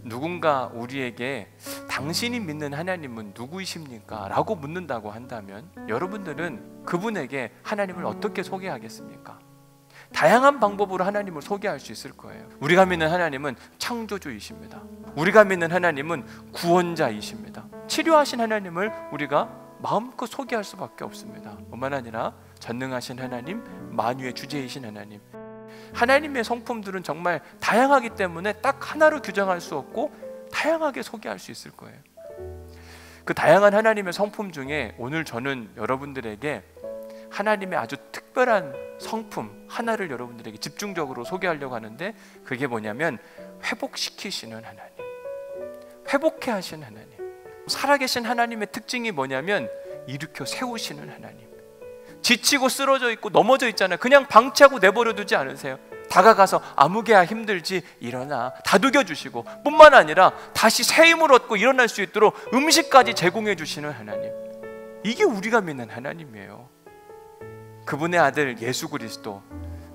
누군가 우리에게 당신이 믿는 하나님은 누구이십니까? 라고 묻는다고 한다면 여러분들은 그분에게 하나님을 어떻게 소개하겠습니까? 다양한 방법으로 하나님을 소개할 수 있을 거예요. 우리가 믿는 하나님은 창조주이십니다. 우리가 믿는 하나님은 구원자이십니다. 치료하신 하나님을 우리가 마음껏 소개할 수밖에 없습니다. 뿐만 아니라 전능하신 하나님, 만유의 주제이신 하나님. 하나님의 성품들은 정말 다양하기 때문에 딱 하나로 규정할 수 없고 다양하게 소개할 수 있을 거예요. 그 다양한 하나님의 성품 중에 오늘 저는 여러분들에게 하나님의 아주 특별한 성품 하나를 여러분들에게 집중적으로 소개하려고 하는데, 그게 뭐냐면 회복시키시는 하나님, 회복해 하시는 하나님. 살아계신 하나님의 특징이 뭐냐면 일으켜 세우시는 하나님. 지치고 쓰러져 있고 넘어져 있잖아요. 그냥 방치하고 내버려 두지 않으세요. 다가가서 아무개야 힘들지 일어나 다독여 주시고, 뿐만 아니라 다시 새 힘을 얻고 일어날 수 있도록 음식까지 제공해 주시는 하나님. 이게 우리가 믿는 하나님이에요. 그분의 아들 예수 그리스도,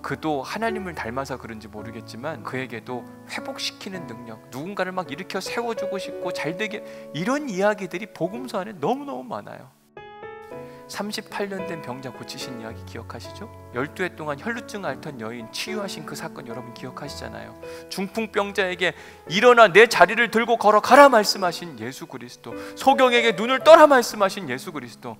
그도 하나님을 닮아서 그런지 모르겠지만 그에게도 회복시키는 능력, 누군가를 막 일으켜 세워주고 싶고 잘되게, 이런 이야기들이 복음서 안에 너무너무 많아요. 38년 된 병자 고치신 이야기 기억하시죠? 12해 동안 혈루증 앓던 여인 치유하신 그 사건 여러분 기억하시잖아요. 중풍병자에게 일어나 내 자리를 들고 걸어가라 말씀하신 예수 그리스도, 소경에게 눈을 떠라 말씀하신 예수 그리스도.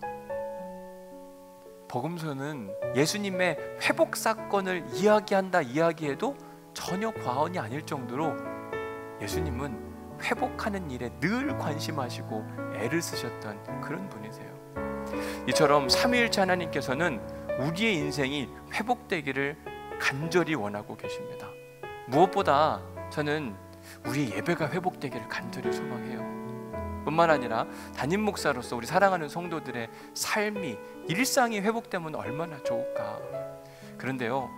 복음서는 예수님의 회복 사건을 이야기해도 전혀 과언이 아닐 정도로 예수님은 회복하는 일에 늘 관심하시고 애를 쓰셨던 그런 분이세요. 이처럼 삼위일체 하나님께서는 우리의 인생이 회복되기를 간절히 원하고 계십니다. 무엇보다 저는 우리 예배가 회복되기를 간절히 소망해요. 뿐만 아니라 담임 목사로서 우리 사랑하는 성도들의 삶이, 일상이 회복되면 얼마나 좋을까. 그런데요,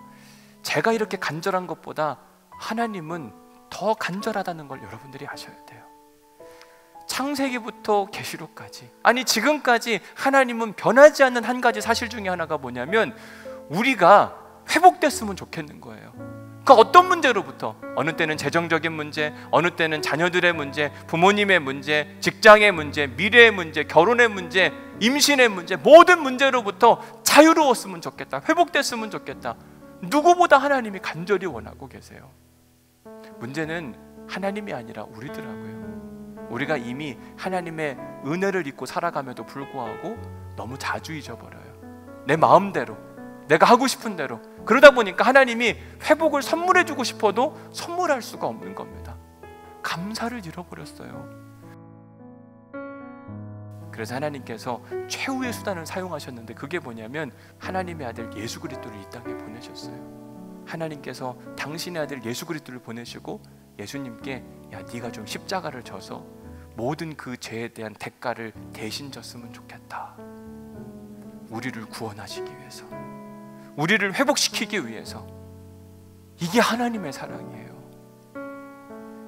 제가 이렇게 간절한 것보다 하나님은 더 간절하다는 걸 여러분들이 아셔야 돼요. 창세기부터 계시록까지, 아니 지금까지 하나님은 변하지 않는 한 가지 사실 중에 하나가 뭐냐면 우리가 회복됐으면 좋겠는 거예요. 그러니까 어떤 문제로부터, 어느 때는 재정적인 문제, 어느 때는 자녀들의 문제, 부모님의 문제, 직장의 문제, 미래의 문제, 결혼의 문제, 임신의 문제, 모든 문제로부터 자유로웠으면 좋겠다, 회복됐으면 좋겠다. 누구보다 하나님이 간절히 원하고 계세요. 문제는 하나님이 아니라 우리더라고요. 우리가 이미 하나님의 은혜를 잊고 살아감에도 불구하고 너무 자주 잊어버려요. 내 마음대로, 내가 하고 싶은 대로. 그러다 보니까 하나님이 회복을 선물해주고 싶어도 선물할 수가 없는 겁니다. 감사를 잃어버렸어요. 그래서 하나님께서 최후의 수단을 사용하셨는데, 그게 뭐냐면 하나님의 아들 예수 그리스도를 이 땅에 보내셨어요. 하나님께서 당신의 아들 예수 그리스도를 보내시고 예수님께, 야, 네가 좀 십자가를 져서 모든 그 죄에 대한 대가를 대신 졌으면 좋겠다. 우리를 구원하시기 위해서, 우리를 회복시키기 위해서. 이게 하나님의 사랑이에요.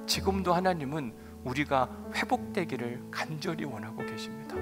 지금도 하나님은 우리가 회복되기를 간절히 원하고 계십니다.